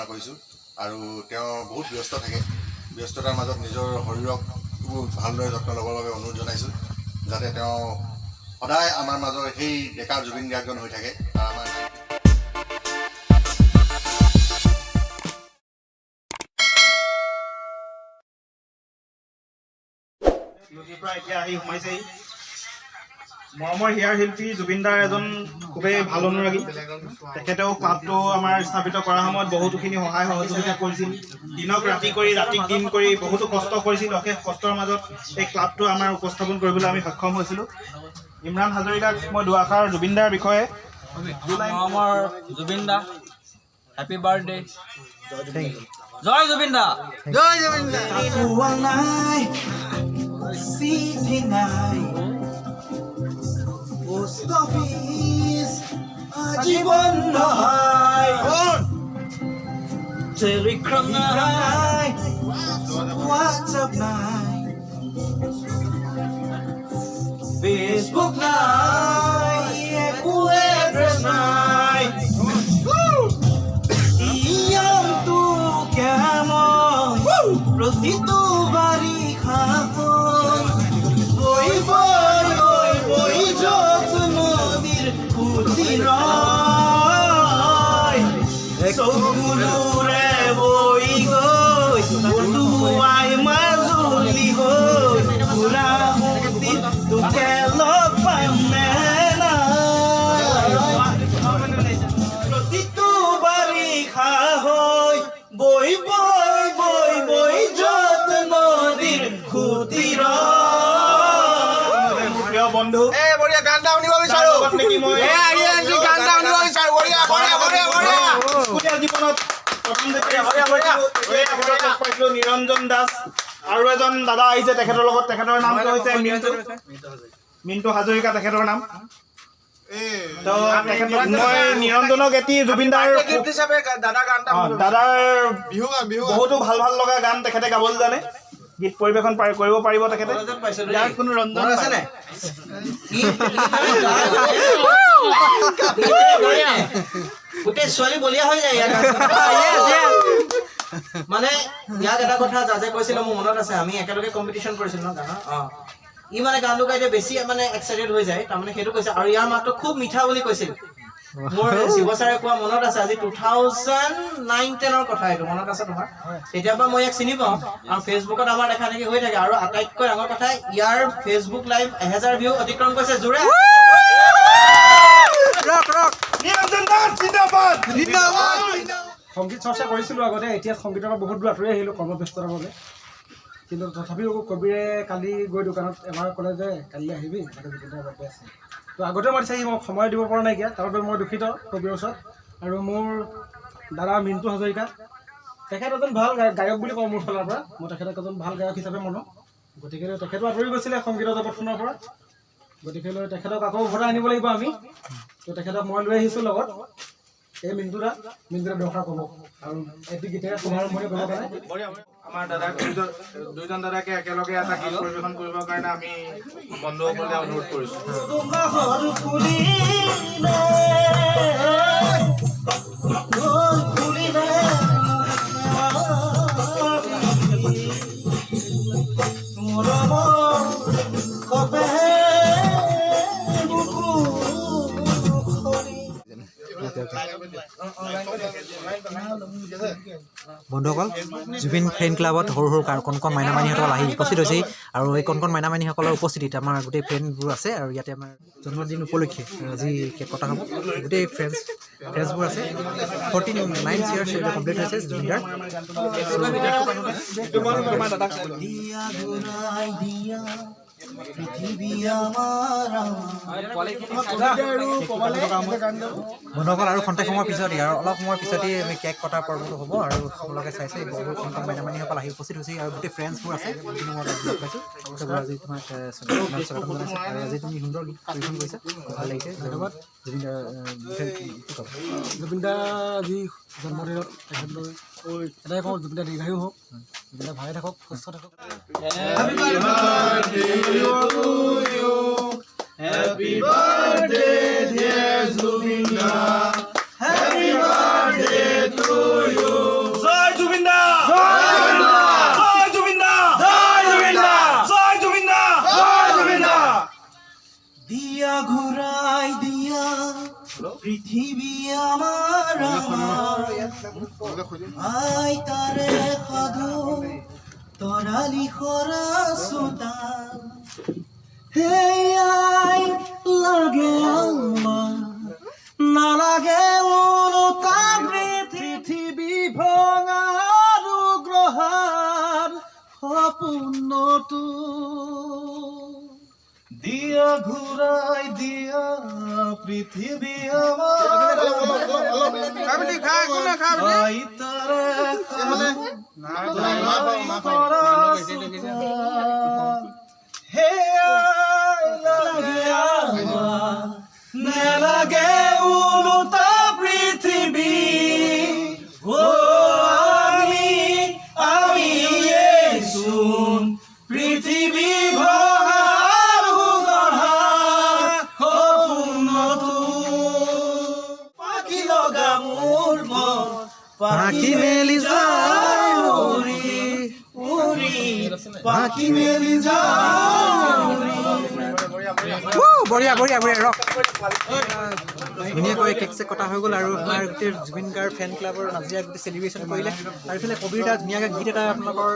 কামনা কৰিছোঁ আৰু তেওঁ বহুত ব্যস্ত থাকে ব্যস্ততাৰ মাজত নিজৰ শৰীৰক ভালদৰে যত্ন ল'বৰ বাবে অনুৰোধ জনাইছোঁ যাতে তেওঁ সদায় আমাৰ মাজৰ সেই ডেকা জুবিন গাৰ্গজন হৈ থাকে আমাৰ এতিয়া আহি সোমাইছেহি মৰমৰ হিয়াৰ শিল্পী জুবিনদাৰ এজন খুবেই ভাল অনুৰাগী তেখেতেও ক্লাবটো আমাৰ স্থাপিত কৰাৰ সময়ত বহুতোখিনি সহায় সহযোগিতা কৰিছিল দিনক ৰাতি কৰি ৰাতিক দিন কৰি বহুতো কষ্ট কৰিছিল অশেষ কষ্টৰ মাজত এই ক্লাবটো আমাৰ উপস্থাপন কৰিবলৈ আমি সক্ষম হৈছিলোঁ ইমৰান হাজৰিকাক মই দুআষাৰ জুবিনদাৰ বিষয়ে মৰমৰ জুবিনদা হেপী বাৰ্থডে জয় জুবিনদা জয় জুবিনদা Post office আজীবন নহয় টেলিগ্ৰাম নাই WhatsApp নাই Facebook নাই একো এড্ৰেছ নাই ইয়াতো কেমন প্ৰতিটো বাৰিষা চকুলোৰে বৈ গৈ পলুৱাই মাজুলী হৈ ঘূৰা মুক্তি তোকে লগ পামে প্ৰতিটো বাৰিষা হৈ বৈ বৈ বৈ বৈ যত নদীৰ খুটিৰ প্ৰিয় বন্ধু বঢ়িয়া গান এটা শুনিব বিচাৰো নেকি মই গান এটা শুনিব বিচাৰো বঢ়িয়া বঢ়িয়া বঢ়িয়া বঢ়িয়া স্কুলীয়া জীৱনত প্ৰথম যেতিয়া পাইছিলোঁ নিৰঞ্জন দাস আৰু এজন দাদা আহিছে তেখেতৰ লগত তেখেতৰ নামটো হৈছে মিণ্টু হাজৰিকা তেখেতৰ নাম তো তেখেতক মই নিৰঞ্জনক এটি জুবিনদাৰ দাদাৰ বহুতো ভাল ভাল লগা গান তেখেতে গাবলৈ জানে গীত পৰিৱেশন কৰিব পাৰিব তেখেতে ইয়াৰ কোনো ৰঞ্জন আছে নাই গোটেই ছোৱালী বলিয়া হৈ যায় মানে ইয়াক এটা কথা যাজে কৈছিল মোৰ মনত আছে আমি একেলগে কম্পিটিশ্যন কৰিছিলো ন গানৰ ই মানে গানটো গাই বেছি মানে এক্সাইটেড হৈ যায় তাৰমানে সেইটো কৈছে আৰু ইয়াৰ মাতটো খুব মিঠা বুলি কৈছিল মোৰ শিৱ ছাৰে কোৱা মনত আছে আজি 2009-10ৰ কথা এইটো মনত আছে তোমাৰ তেতিয়াৰ পৰা মই ইয়াক চিনি পাওঁ আৰু ফেচবুকত আমাৰ দেখা দেখি হৈ থাকে আৰু আটাইতকৈ ডাঙৰ কথা ইয়াৰ ফেচবুক লাইভ 1000 ভিউ অতিক্ৰম কৰিছে জোৰে সংগীত চৰ্চা কৰিছিলোঁ আগতে এতিয়া সংগীতৰ পৰা বহুত দূৰ আঁতৰি আহিলোঁ কৰ্মব্যস্ততাৰ বাবে কিন্তু তথাপিও কবিৰে কালি গৈ দোকানত এবাৰ ক'লে যে কালিলৈ আহিবি তাতে জুবিনদাৰ বাৰ্থডে আছে তো আগতে মাতিছে মই সময় দিব পৰা নাইকিয়া তাৰ বাবে মই দুখিত কবিৰ ওচৰত আৰু মোৰ দাদা মিণ্টু হাজৰিকা তেখেত এজন ভাল গায়ক বুলি কওঁ মোৰ ফালৰ পৰা মই তেখেতক এজন ভাল গায়ক হিচাপে মানো গতিকে তেখেতো আঁতৰি গৈছিলে সংগীতৰ জগতখনৰ পৰা গতিকে তেখেতক আকৌ উভতাই আনিব লাগিব আমি তো তেখেতক মই লৈ আহিছোঁ লগত এই মিণ্টুদা দৰকাৰ ক'ব আৰু এটি গীতেৰে সমাৰম্ভণি কৰিব কাৰণে আমাৰ দাদাক দুইজন দাদাকে একেলগে এটা গীত পৰিৱেশন কৰিবৰ কাৰণে আমি বন্ধুসকলে অনুৰোধ কৰিছোঁ বন্ধুসকল জুবিন ফ্ৰেণ্ড ক্লাবত সৰু সৰু কণ কণ মাইনা মাইনীসকল আহি উপস্থিত হৈছে আৰু এই কণ কণ মাইনা মাইনীসকলৰ উপস্থিতিত আমাৰ গোটেই ফ্ৰেণ্ডবোৰ আছে আৰু ইয়াতে আমাৰ জন্মদিন উপলক্ষে আজি কেক কটা হ'ব গোটেই ফ্ৰেণ্ডছবোৰ আছে 49 ইয়াৰ্ছ কমপ্লিট হৈছে জুবিনদাৰ বন্ধুসকল আৰু খন্তেক সময়ৰ পিছত ইয়াৰ অলপ সময়ৰ পিছতেই আমি কেক কটাৰ পৰ্বটো হ'ব আৰু সকলোকে চাইছে বহুত কণ কণ মাইনা মাইনীসকল আহি উপস্থিত হৈছে আৰু গোটেই ফ্ৰেণ্ডছবোৰ আছে বিভিন্ন মই লগ পাইছোঁ আজি তোমাক আজি তুমি সুন্দৰ গীত পৰিৱেশন কৰিছা ভাল লাগিছে ধন্যবাদ জুবিনদা আজি জন্মদিনত তেখেতলৈ এটাই কওঁ জুবিনদা দীৰ্ঘায়ু হওক জুবিনদা ভালে থাকক সুস্থ থাকক Happy birthday, dear Zubinda. Happy birthday to you. পৃথিৱী আমাৰ আইতাৰে সাধু তৰালি সৰা চোতাল হেয়াই লাগে আমাৰ নালাগে ওলোটা পৃথিৱী ভঙাৰু গ্ৰহাৰ সপোনটো দিয়া ঘূৰাই দিয়া পৃথিৱী আমাৰ আইতাৰে হেয়াই লাগে আমাৰ নালাগে ওলোটা পৃথিৱী আমি চোন পৃথিৱী ভঙাৰু গঢ়া সপোনটো পাখি লগা মোৰ মন পাখি মেলি যায় উৰি উৰি পাখি মেলি যায় বঢ়িয়া বঢ়িয়া বঢ়িয়া ৰক ধুনীয়াকৈ কেক চেক কটা হৈ গ'ল আৰু আমাৰ গোটেই জুবিন গাৰ্গ ফেন ক্লাবৰ নাজিৰা গোটেই চেলিব্ৰেশ্যন কৰিলে আৰু এইফালে কবিৰ দা ধুনীয়াকৈ গীত এটা আপোনালোকৰ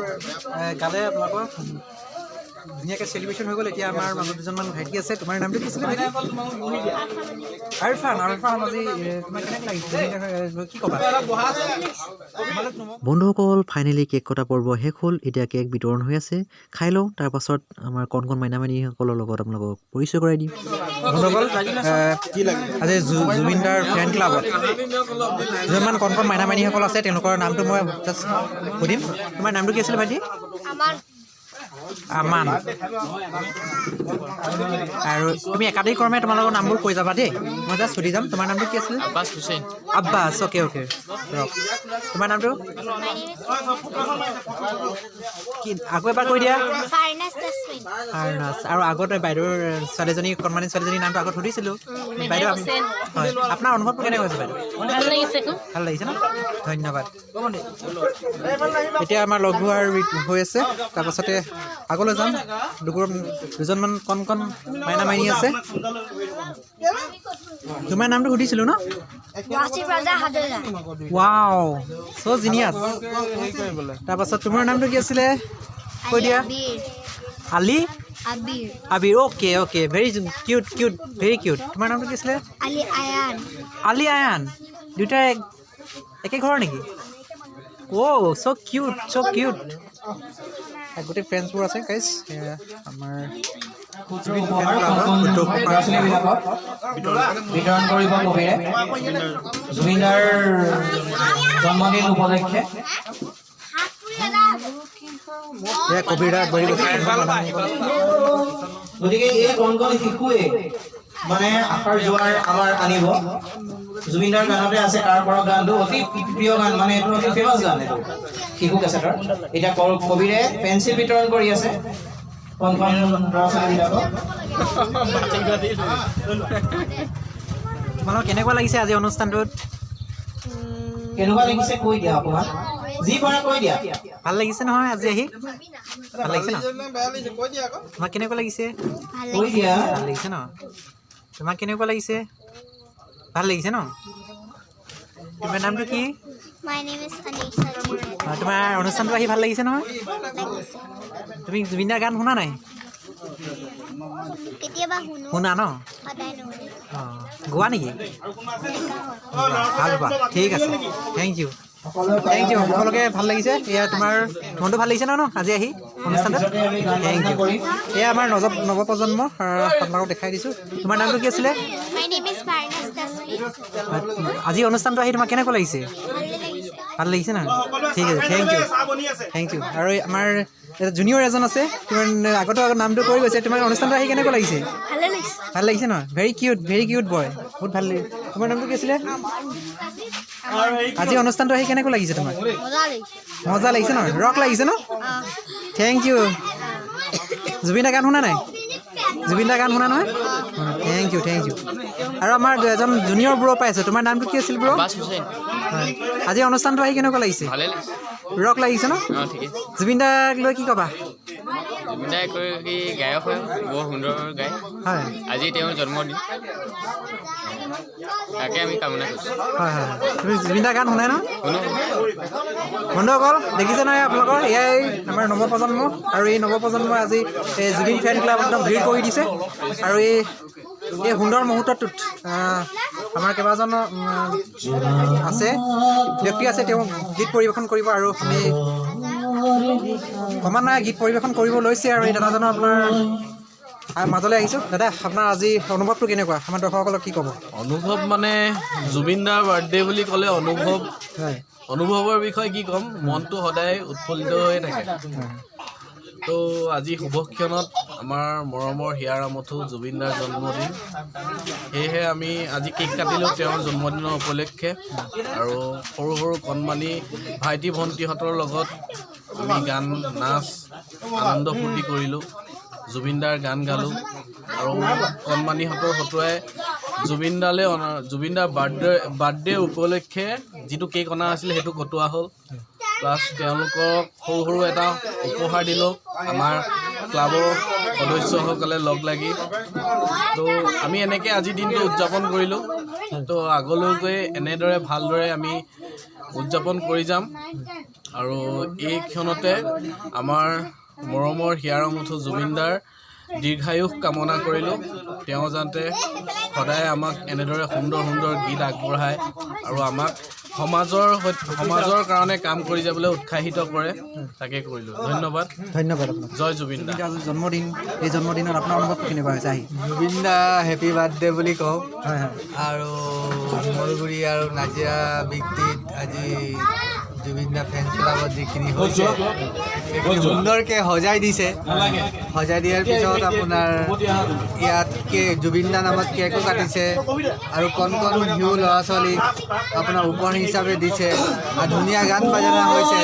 গালে আপোনালোকৰ ধুনীয়াকৈ চেলিব্ৰেশ্যন হৈ গ'ল এতিয়া আমাৰ মাজত দুজনমান ভাইটি আছে তোমাৰ নামটো কি আছিলে ভাইটি আৰফান আৰফান আজি তোমাৰ কেনেকৈ লাগিছে কি ক'বা বন্ধুসকল ফাইনেলি কেক কটা পৰ্ব শেষ হ'ল এতিয়া কেক বিতৰণ হৈ আছে খাই লওঁ তাৰপাছত আমাৰ কণ কণ মাইনা মাইনীসকলৰ লগত আপোনালোকক পৰিচয় কৰাই দিম বন্ধুসকল কি লাগে আজি জুবিন দাৰ ফেন ক্লাবত যিমান কণ কণ মাইনা মাইনীসকল আছে তেওঁলোকৰ নামটো মই জাষ্ট সুধিম তোমাৰ নামটো কি আছিলে ভাইটি আমান আৰু তুমি একাধিক ক্ৰমে তোমালোকৰ নামবোৰ কৈ যাবা দেই মই জাষ্ট সুধি যাম তোমাৰ নামটো কি আছিলে Abbas Hussain Abbas okay okay rock তোমাৰ নামটো কি আকৌ এবাৰ কৈ দিয়া ফাৰনাছ আৰু আগতে বাইদেউৰ ছোৱালীজনী কণমানি ছোৱালীজনীৰ নামটো আগত সুধিছিলোঁ বাইদেউ হয় আপোনাৰ অনুভৱটো কেনেকৈ হৈছে বাইদেউ ভাল লাগিছে ন ধন্যবাদ এতিয়া আমাৰ লঘু আৰু হৈ আছে তাৰপাছতে আগলৈ যাম দুজনমান কণ কণ মাইনা মাইনী আছে তোমাৰ নামটো সুধিছিলোঁ ন ৱাও চ' জিনিয়াছ তাৰপাছত তোমাৰ নামটো কি আছিলে কৈ দিয়া Ali Abir okay okay very cute cute very cute তোমাৰ নামটো কি আছিলে আলি আয়ান দুয়োটা একে ঘৰৰ নেকি অ' চ' কিউট গোটেই ফ্ৰেণ্ডছবোৰ আছে গাইজ আমাৰ বিতৰণ কৰিব কবিৰে জুবিন দাৰ জন্মদিন উপলক্ষে গতিকে এই কণ কণ শিশুৱে মানে আশাৰ জোৱাৰ আমাৰ আনিব জুবিন দাৰ গানতে আছে কাৰ পৰা গানটো অতি প্ৰিয় গান মানে এইটো অতি ফেমাছ গান এইটো শিশু কেছেটৰ এতিয়া কবিৰে পেঞ্চিল বিতৰণ কৰি আছে কণ কণ ল'ৰা ছোৱালীবিলাকক তোমালোকৰ কেনেকুৱা লাগিছে আজি অনুষ্ঠানটোত কেনেকুৱা লাগিছে কৈ দিয়া অকণমান যি পৰা কৈ দিয়া ভাল লাগিছে নহয় আজি আহি ভাল লাগিছে ন তোমাক কেনেকুৱা লাগিছে কৈ দিয়া ভাল লাগিছে ন তোমাক কেনেকুৱা লাগিছে ভাল লাগিছে ন তোমাৰ নামটো কি তোমাৰ অনুষ্ঠানটো আহি ভাল লাগিছে নহয় তুমি জুবিন দাৰ গান শুনা নাই শুনা ন অঁ গোৱা নেকি ভাল পোৱা ঠিক আছে থেংক ইউ সকলোকে ভাল লাগিছে এয়া তোমাৰ মনটো ভাল লাগিছে ন আজি আহি অনুষ্ঠানটোত থেংক ইউ এয়া আমাৰ নৱপ্ৰজন্ম আপোনালোকক দেখাই দিছোঁ তোমাৰ নামটো কি আছিলে আজি অনুষ্ঠানটো আহি তোমাক কেনেকুৱা লাগিছে ভাল লাগিছে ন ঠিক আছে থেংক ইউ আৰু আমাৰ জুনিয়ৰ এজন আছে তোমাৰ আগতো নামটো কৈ গৈছে তোমাৰ অনুষ্ঠানটো আহি কেনেকুৱা লাগিছে ভাল লাগিছে ন ভেৰি কিউট বয় বহুত ভাল লাগিছে তোমাৰ নামটো কি আছিলে আজি অনুষ্ঠানটো আহি কেনেকুৱা লাগিছে তোমাৰ মজা লাগিছে ন ৰক লাগিছে ন থেংক ইউ জুবিন দাৰ গান শুনা নাই জুবিন দাৰ গান শুনা নহয় থেংক ইউ আৰু আমাৰ এজন জুনিয়ৰ ব্ৰ পাইছোঁ তোমাৰ নামটো কি আছিল ব্ৰ হয় আজি অনুষ্ঠানটো আহি কেনেকুৱা লাগিছে ৰক লাগিছে ন জুবিন দাক লৈ কি ক'বা জুবিন দাই গায়ক হয় বৰ সুন্দৰ গায় হয় আজি তেওঁৰ জন্মদিন তাকে আমি কামনা কৰিছোঁ। হয় হয় তুমি জুবিন দাৰ গান শুনাই ন বন্ধুসকল দেখিছে নহয় আপোনালোকৰ এয়াই আমাৰ নৱপ্ৰজন্ম আৰু এই নৱপ্ৰজন্মই আজি এই জুবিন ফেন ক্লাব একদম ভিৰ কৰি দিছে আৰু এই সুন্দৰ মুহূৰ্তটোত আমাৰ কেইবাজন আছে ব্যক্তি আছে তেওঁ গীত পৰিৱেশন কৰিব আৰু আমি ক্ৰমান্বয়ে গীত পৰিৱেশন কৰিব লৈছে আৰু এই দাদাজনৰ আপোনাৰ মাজলৈ আহিছোঁ দাদা আপোনাৰ আজি অনুভৱটো কেনেকুৱা আমাৰ দৰ্শকসকলক কি ক'ব অনুভৱ মানে জুবিন দাৰ বাৰ্থডে বুলি ক'লে অনুভৱৰ বিষয়ে কি ক'ম মনটো সদায় উৎফুল্লিত হৈ থাকে তো আজি শুভক্ষণত আমাৰ মৰমৰ হিয়াৰ আমঠু জুবিন দাৰ জন্মদিন সেয়েহে আমি আজি কেক কাটিলোঁ তেওঁৰ জন্মদিনৰ উপলক্ষে আৰু সৰু সৰু কণমানি ভাইটি ভণ্টিহঁতৰ লগত আমি গান নাচ আনন্দ ফূৰ্তি কৰিলোঁ জুবিন দাৰ গান গালোঁ আৰু কণমানিহঁতৰ হতুৱাই জুবিন দাৰ বাৰ্থডে উপলক্ষে যিটো কেক অনা আছিলে সেইটো কটোৱা হ'ল প্লাছ তেওঁলোকক সৰু সৰু এটা উপহাৰ দিলোঁ আমাৰ ক্লাবৰ সদস্যসকলে লগ লাগি তো আমি এনেকৈ আজি দিনটো উদযাপন কৰিলোঁ তো আগলৈকে এনেদৰে ভালদৰে আমি উদযাপন কৰি যাম আৰু এই ক্ষণতে আমাৰ মৰমৰ হিয়াৰ আমঠু জুবিন দাৰ দীৰ্ঘায়ুস কামনা কৰিলোঁ তেওঁ যাতে সদায় আমাক এনেদৰে সুন্দৰ সুন্দৰ গীত আগবঢ়ায় আৰু আমাক সমাজৰ কাৰণে কাম কৰি যাবলৈ উৎসাহিত কৰে তাকে কৰিলোঁ ধন্যবাদ ধন্যবাদ আপোনাক জয় জুবিন দা জন্মদিন এই জন্মদিনত আপোনাৰ অনুভৱটো কেনেকুৱা হৈছে আহি জুবিন দা হেপী বাৰ্থডে বুলি কওঁ হয় হয় আৰু শিমলগুৰি আৰু নাজিৰা ভিত্তিত আজি জুবিন দা ফেন ক্লাবত যিখিনি হৈছে সেইখিনি সুন্দৰকৈ সজাই দিছে সজাই দিয়াৰ পিছত আপোনাৰ ইয়াত জুবিন দা নামত কেকো কাটিছে আৰু কণ ভিউ ল'ৰা ছোৱালীক আপোনাৰ উপহাৰ হিচাপে দিছে আৰু ধুনীয়া গান বাজনা হৈছে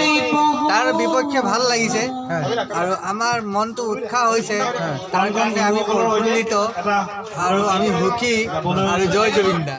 তাৰ বিপক্ষে ভাল লাগিছে আৰু আমাৰ মনটো উৎসাহ হৈছে তাৰ কাৰণে আমি প্ৰফুল্লিত আৰু আমি সুখী আৰু জয় জুবিন দা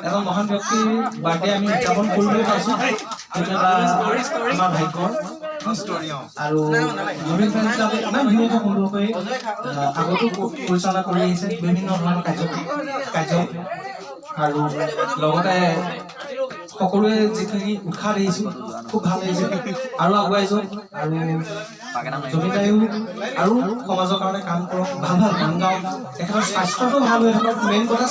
এজন মহান ব্যক্তিৰ বাৰ্থডে আমি উদযাপন কৰিবলৈ পাইছোঁ সেইটো এটা আমাৰ ভাগ্য আৰু জুবিন ফেন ক্লাবে ইমান ধুনীয়াকৈ সুন্দৰকৈ আগতো পৰিচালনা কৰি আহিছে বিভিন্ন ধৰণৰ কাৰ্য আৰু লগতে সকলোৱে যিখিনি উৎসাহ দিছোঁ খুব ভাল লাগিছে আৰু আগুৱাই যাওক আৰু জুবিন দায়ো আৰু সমাজৰ কাৰণে কাম কৰক ভাল গান গাওক তেখেতৰ স্বাস্থ্যটো ভাল হৈ থাকক মেইন কথা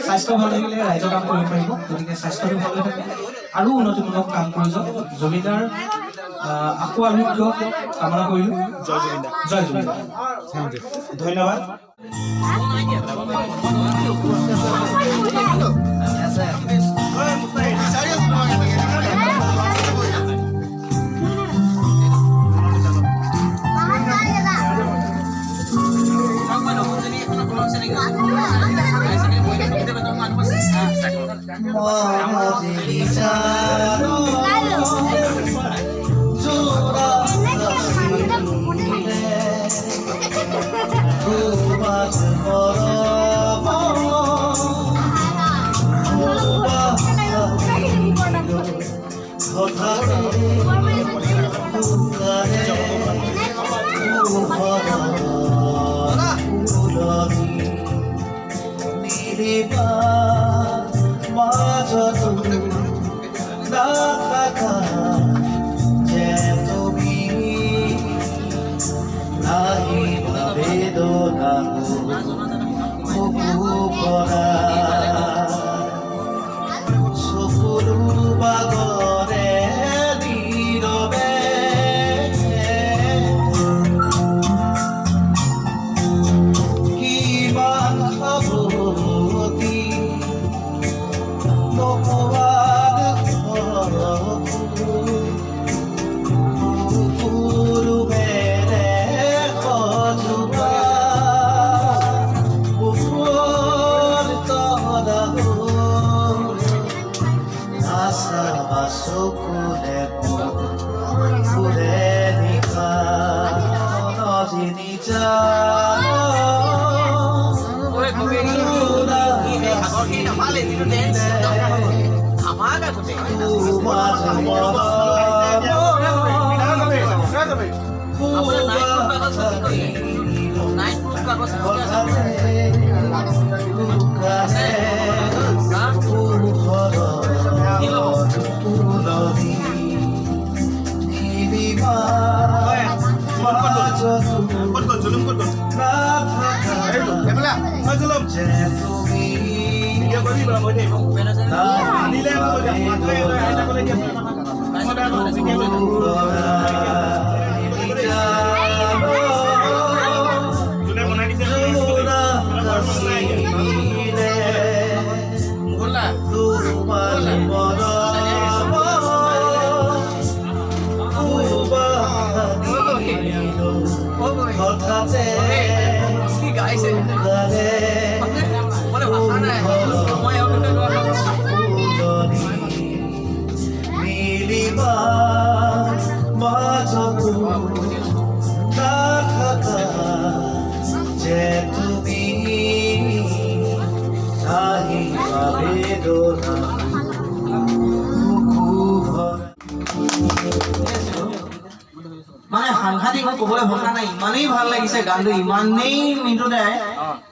স্বাস্থ্য ভাল থাকিলে ৰাইজৰ কাম কৰিব পাৰিব গতিকে স্বাস্থ্যটো ভাল হৈ থাকে আৰু উন্নতিমূলক কাম কৰি যাওক জুবিন দাৰ আকৌ আৰোগ্য কামনা কৰিলোঁ জয় জুবিন দা ধন্যবাদ ক'ত গ'ল জুলুম ক'ত গ'ল এইফালে হয় জুলুম ভিডিঅ' কৰি দিবা মই দেই আনিলে আইতা ক'লে কি যোনে বনাই দিছে কি গাইছে মানে ভাষা নাই মই মানে সাংঘাতিক ক'বলৈ ভাষা নাই ইমানেই ভাল লাগিছে গানটো ইমানেই মিণ্টু দাই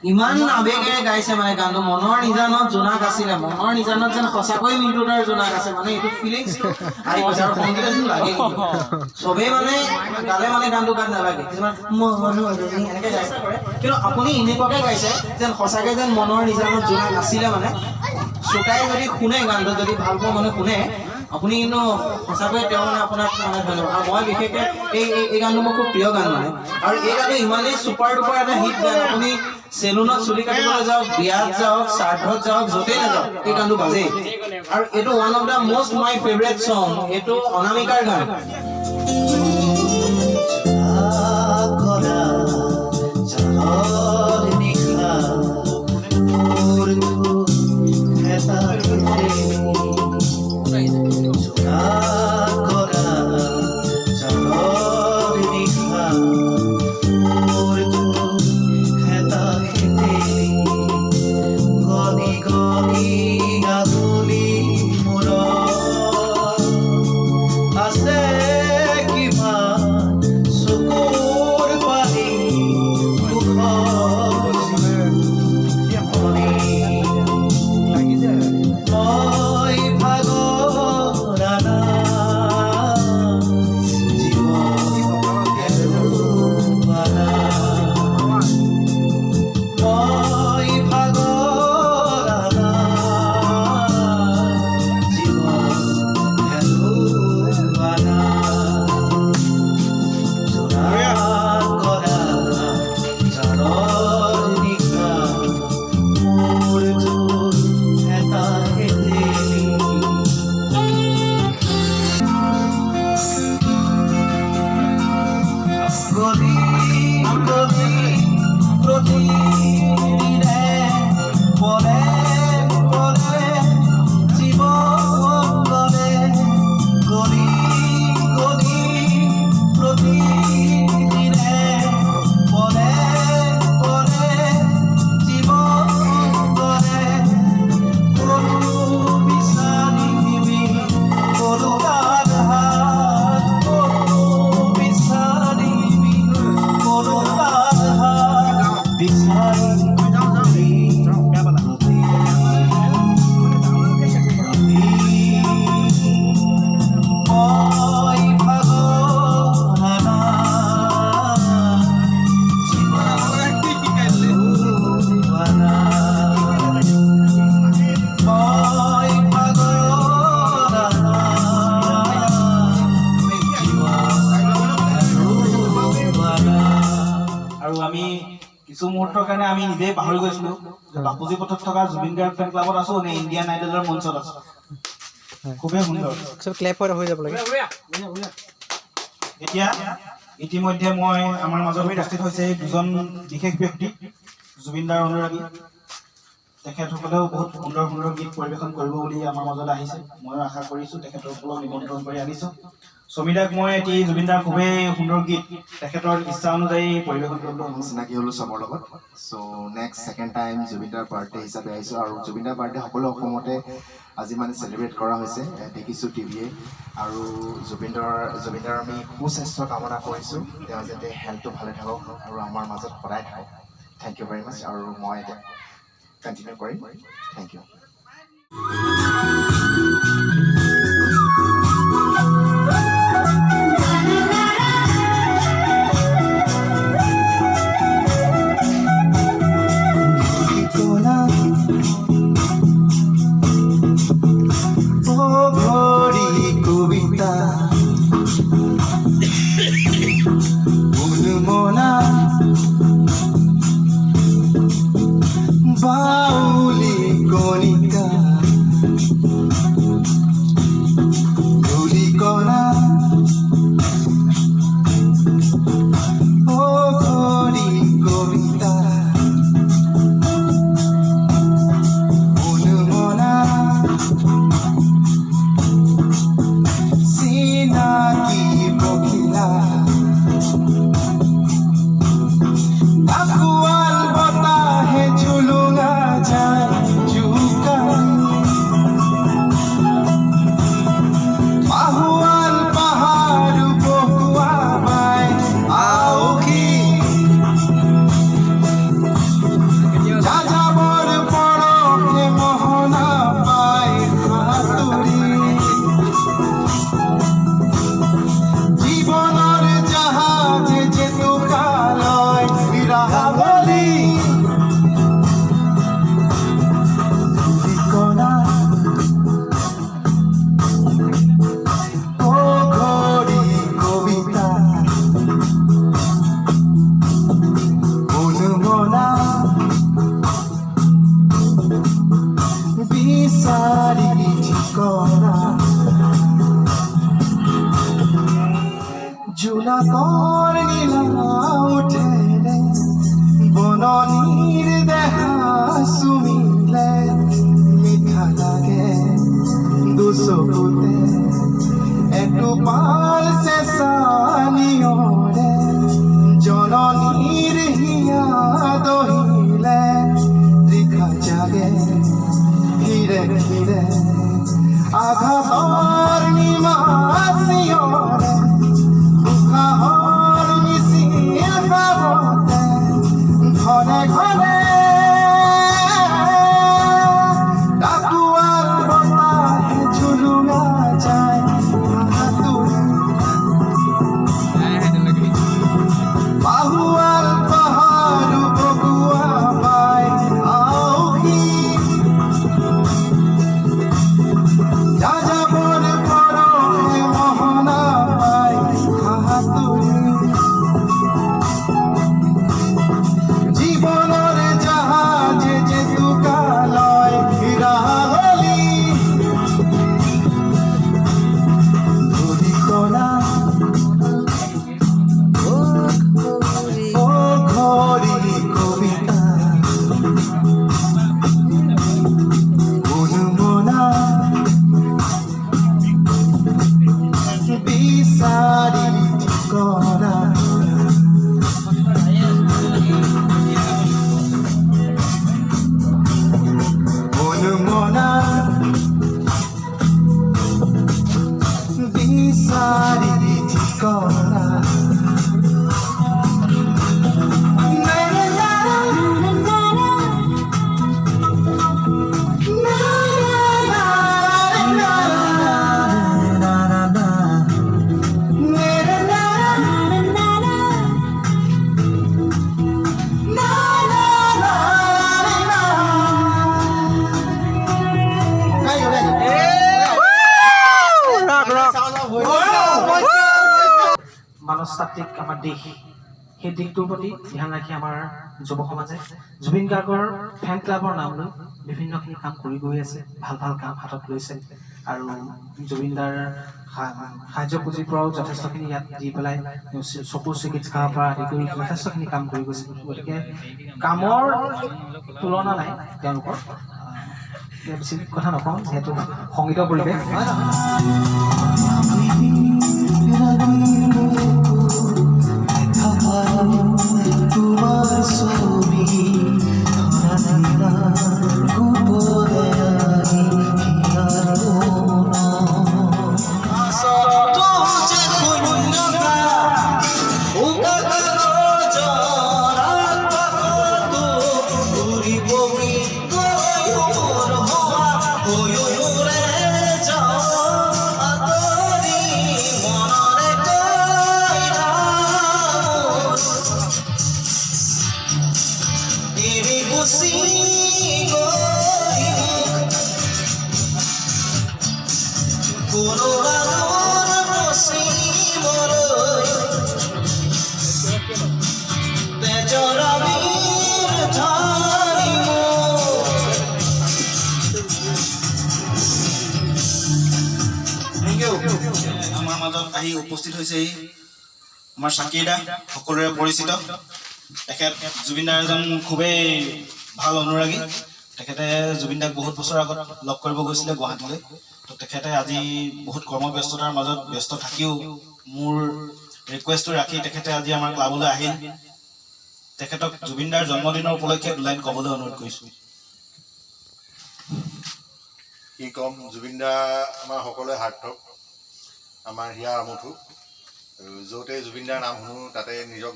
ইমান আৱেগেৰে গাইছে মানে গানটো মনৰ নিজানত জোনাক আছিলে মনৰ নিজানত যেন সঁচাকৈ মিণ্টু দাৰ জোনাক আছে মানে এইটো ফিলিংছ আহি গৈছে আৰু সংগীতটো লাগে চবেই মানে গালে মানে গানটো গান নালাগে কিছুমান এনেকৈ গাইছে কিন্তু আপুনি এনেকুৱাকৈ গাইছে যেন সঁচাকৈ যেন মনৰ নিজানত জোনাক আছিলে মানে শ্ৰোতাই যদি শুনে গানটো যদি ভাল পোৱা মানুহে শুনে আপুনি কিন্তু সঁচাকৈ তেওঁ মানে আপোনাক মানে ধন্যবাদ আৰু মই বিশেষকৈ এই গানটো মোৰ খুব প্ৰিয় গান মানে আৰু এই গানটো ইমানেই ছুপাৰ ডুপাৰ এটা হিট গান আপুনি চেলুনত চুলি কাটিবলৈ যাওক বিয়াত যাওক শ্ৰাদ্ধত যাওক য'তেই নাযাওক এই গানটো বাজেই আৰু এইটো one of the most my favourite চং এইটো অনামিকাৰ গান কিছু মুহূৰ্তৰ কাৰণে আমি নিজেই পাহৰি গৈছিলোঁ যে বাপুজী পথত থকা জুবিন গাৰ্গ ফেন ক্লাবত আছো নে ইণ্ডিয়ান আইডলৰ মঞ্চত আছো খুবেই সুন্দৰ ক্লেপ হৈ যাব লাগে এতিয়া ইতিমধ্যে মই আমাৰ মাজত উপস্থিত হৈছে দুজন বিশেষ ব্যক্তি জুবিন দাৰ অনুৰাগী তেখেতসকলেও বহুত সুন্দৰ সুন্দৰ গীত পৰিৱেশন কৰিব বুলি আমাৰ মাজত আহিছে ময়ো আশা কৰিছোঁ তেখেতসকলক নিমন্ত্ৰণ কৰি আনিছোঁ সমিদাক মই এটি জুবিন দাৰ খুবেই সুন্দৰ গীত তেখেতৰ ইচ্ছা অনুযায়ী পৰিৱেশন কৰিবলৈ চিনাকি হ'লোঁ চবৰ লগত চ' নেক্সট ছেকেণ্ড টাইম জুবিন দাৰ বাৰ্থডে হিচাপে আহিছোঁ আৰু জুবিন দাৰ বাৰ্থডে সকলো অসমতে আজি মানে চেলিব্ৰেট কৰা হৈছে দেখিছোঁ টিভিয়ে আৰু জুবিন দাৰ আমি সুস্বাস্থ্য কামনা কৰিছোঁ তেওঁ যাতে হেল্থটো ভালে থাকক আৰু আমাৰ মাজত সদায় থাকক থেংক ইউ ভেৰি মাছ আৰু মই এতিয়া কণ্টিনিউ কৰিম থেংক ইউ জোনাকৰ নীলা উঠেৰে বননিৰ দেহা চুমিলে মিঠা লাগে দুচকুতে এটোপাল চেঁচা নিয়ৰে জননীৰ হিয়া দহিলে ৰিখা জাগে ধীৰে ধীৰে আঘাতৰ নিমাচিয়ৰে উশাহৰ মিছিল পাবতে ঘনে ঘনে ডাকুৱাৰ বতাহে ঝুলুঙা যায় বাহুৱাল পাহাৰ বগুৱা পায় আউহি যাযাবৰ পৰহে মহনা পায় হাতুৰি জীৱনৰ জাহাজে জেতুকা লয় হিৰাহলি ধূলিকণা ঘড়ি কবিতা অনুমনা বিচাৰি ঠিকনা অনুমনা বিচাৰি ঠিকনা মানসতাত্ত্বিক আমাৰ দিশ সেই দিশটোৰ প্ৰতি ধ্যান ৰাখি আমাৰ যুৱ সমাজে জুবিন গাৰ্গৰ ফেন ক্লাবৰ নাম লৈ বিভিন্নখিনি কাম কৰি গৈ আছে, ভাল ভাল কাম হাতত লৈছে আৰু জুবিনদাৰ সাহায্য পুঁজিৰ পৰাও যথেষ্টখিনি ইয়াত দি পেলাই চকুৰ চিকিৎসাৰ পৰা আদি কৰি যথেষ্টখিনি কাম কৰি গৈছে। গতিকে কামৰ তুলনা নাই তেওঁলোকৰ। বেছি কথা নকওঁ যিহেতু সংগীতৰ পৰিৱেশ হয় নহয়। তোমাৰ ছবি আমাৰ মাজত আহি উপস্থিত হৈছে আমাৰ শাকিৰ দা, সকলোৰে পৰিচিত। তেখেত জুবিন দাৰ এজন খুবেই ভাল অনুৰাগী। তেখেতে জুবিন দাক বহুত বছৰ আগত লগ কৰিব গৈছিলে গুৱাহাটীলৈ। তো তেখেতে আজি বহুত কৰ্মব্যস্ততাৰ মাজত ব্যস্ত থাকিও মোৰ ৰিকুৱেষ্টটো ৰাখি তেখেতে আজি আমাৰ ক্লাবলৈ আহিল। তেখেতক জুবিন দাৰ জন্মদিনৰ উপলক্ষে দুলাইন ক'বলৈ অনুৰোধ কৰিছোঁ। কি ক'ম, জুবিন দা আমাৰ সকলোৱে সাৰ্থক, আমাৰ হিয়া আমঠু। য'তে জুবিন দাৰ নাম শুনো তাতে নিজক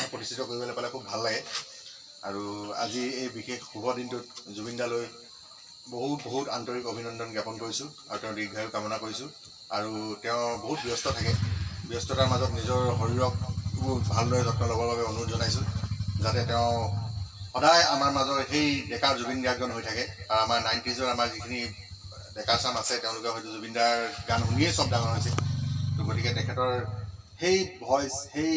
প্ৰতিষ্ঠিত কৰিবলৈ পালে খুব ভাল লাগে। আৰু আজি এই বিশেষ শুভ দিনটোত জুবিন দালৈ বহুত বহুত আন্তৰিক অভিনন্দন জ্ঞাপন কৰিছোঁ আৰু তেওঁৰ দীৰ্ঘায়ু কামনা কৰিছোঁ। আৰু তেওঁ বহুত ব্যস্ত থাকে, ব্যস্ততাৰ মাজত নিজৰ শৰীৰক ভালদৰে যত্ন ল'বৰ বাবে অনুৰোধ জনাইছোঁ, যাতে তেওঁ সদায় আমাৰ মাজৰ সেই ডেকা জুবিন গাৰ্গজন হৈ থাকে। আৰু আমাৰ 90s আমাৰ যিখিনি ডেকা চাম আছে তেওঁলোকে হয়তো জুবিন দাৰ গান শুনিয়েই চব ডাঙৰ হৈছে। তো গতিকে তেখেতৰ সেই ভইচ, সেই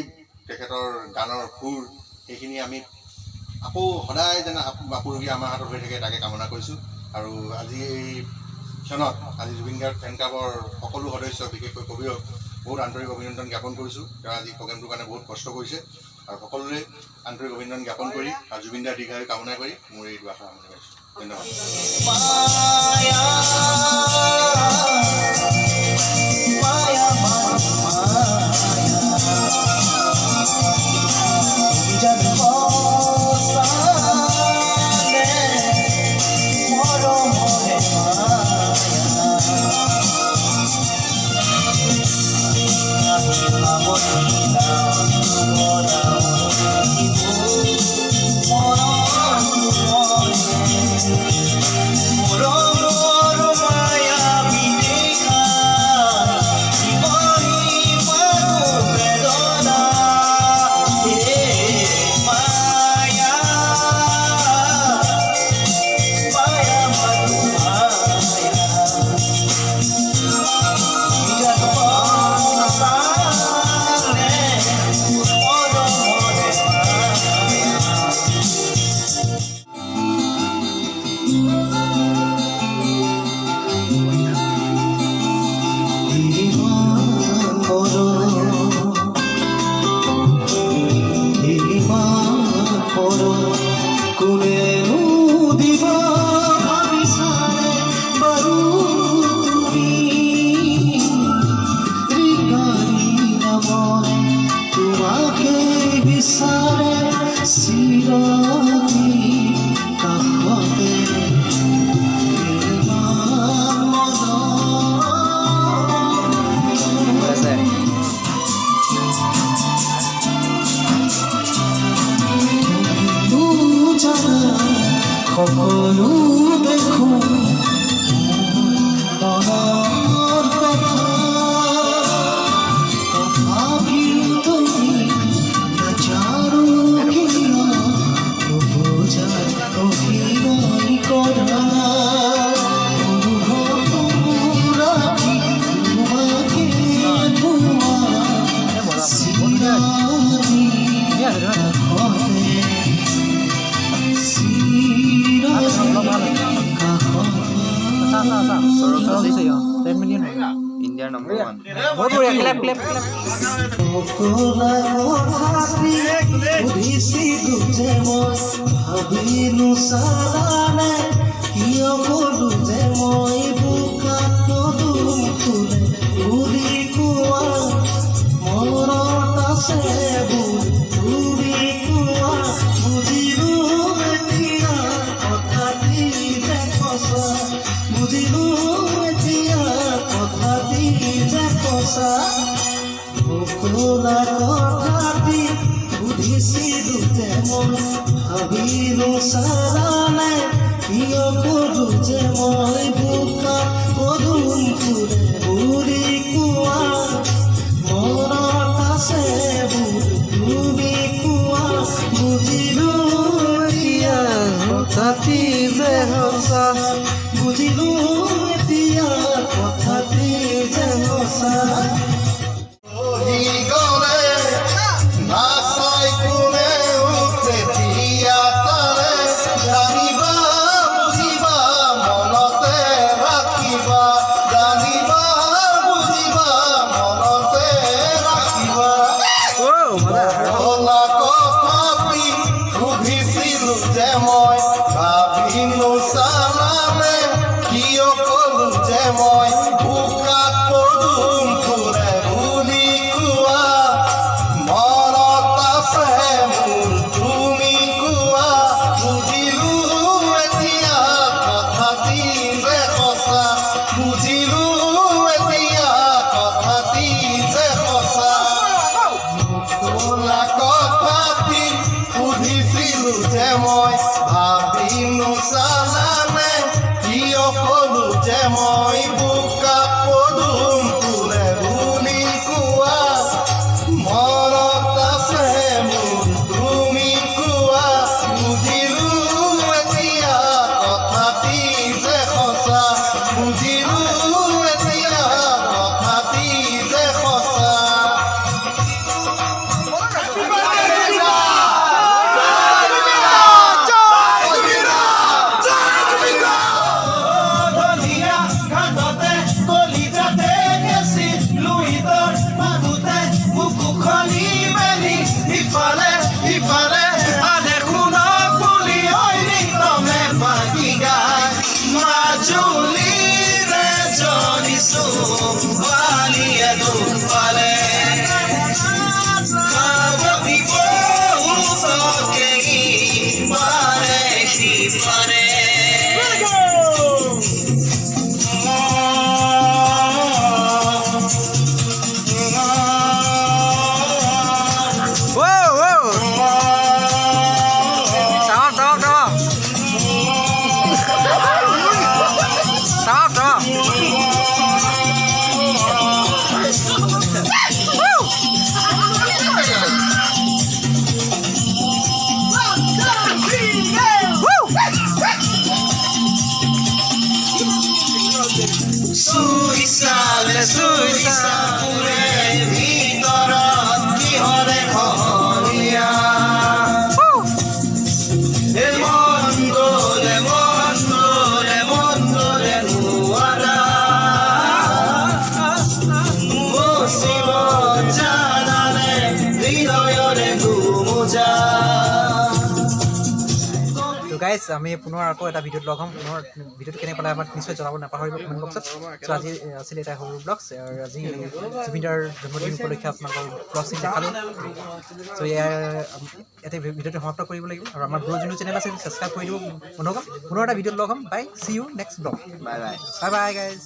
তেখেতৰ গানৰ সুৰ, সেইখিনি আমি আকৌ সদায় যেন আপুৰুগী আমাৰ হাতত হৈ থাকে তাকে কামনা কৰিছোঁ। আৰু আজি এই ক্ষণত আজি জুবিন গাৰ্গ ফেন ক্লাবৰ সকলো সদস্য, বিশেষকৈ কবি বহুত আন্তৰিক অভিনন্দন জ্ঞাপন কৰিছোঁ। তেওঁ আজি প্ৰগ্ৰেমটোৰ কাৰণে বহুত কষ্ট কৰিছে আৰু সকলোৰে আন্তৰিক অভিনন্দন জ্ঞাপন কৰি আৰু জুবিন দাৰ দীৰ্ঘায়ু কামনা কৰি মোৰ এই দুআষাৰ সামৰণি মাৰিছোঁ। ধন্যবাদ। সকলো দেখো মনৰ কথা তথাপিও তুমি নাজানো কিয় নুবুজা অভিনয় কৰা অনুভৱ ৰাখি তোমাকে পোৱা চিৰানি ইণ্ডিয়াৰ নম্বৰ 1 বহুত বঢ়িয়া ক্লেপ ক্লেপ ক্লেপ ভাবিলো চালানে কিয় কলো যে মই বোকাত পদুম ফুলে উৰি কোৱা মনত আছে উৰি কোৱা বুজিলো এতিয়া কথাটি যে সঁচা বুজিলো এতিয়া কথাটি যে সঁচা সকলা কথাটি সুধিছিলো যে মই ভাবিলো চালানে কিয় কলো যে মই বোকা পদুম ফুলে উৰি কোৱা মনত আছে তুমি কোৱা বুজিলো এতিয়া কথাটি যে সঁচা বুজিলো এতিয়া কথাটি যে সঁচা সুধিছিলো যে মই ভাবিলো চালানে কিয় পাৰে চুইচালে চুইচালে ভিতৰত কিহৰে খহৰীয়া মন গলে নোৱাৰা মচিব জানানে হৃদয়ৰে গুমোজা গাইজ আমি পুনৰ আকৌ এটা ভিডিঅ'ত লগ হ'ম পুনৰ ভিডিঅ'টো কেনে পালে আমাক নিশ্চয় জনাব নাপাহৰিব কমেণ্ট বক্সত চ' আজি আছিলে এটা সৰু ব্লগছ আৰু আজি জুবিনদাৰ জন্মদিন উপলক্ষে আপোনালোকৰ ব্লগখিনি দেখালোঁ চ' ইয়াতে ভিডিঅ'টো সমাপ্ত কৰিব লাগিব আৰু আমাৰ ব্লগ যোনটো চেনেল আছে ছাবস্ক্ৰাইব কৰি দিব বন্ধুসকল পুনৰ এটা ভিডিঅ'ত লগ হ'ম bye see you next blog bye bye bye bye guys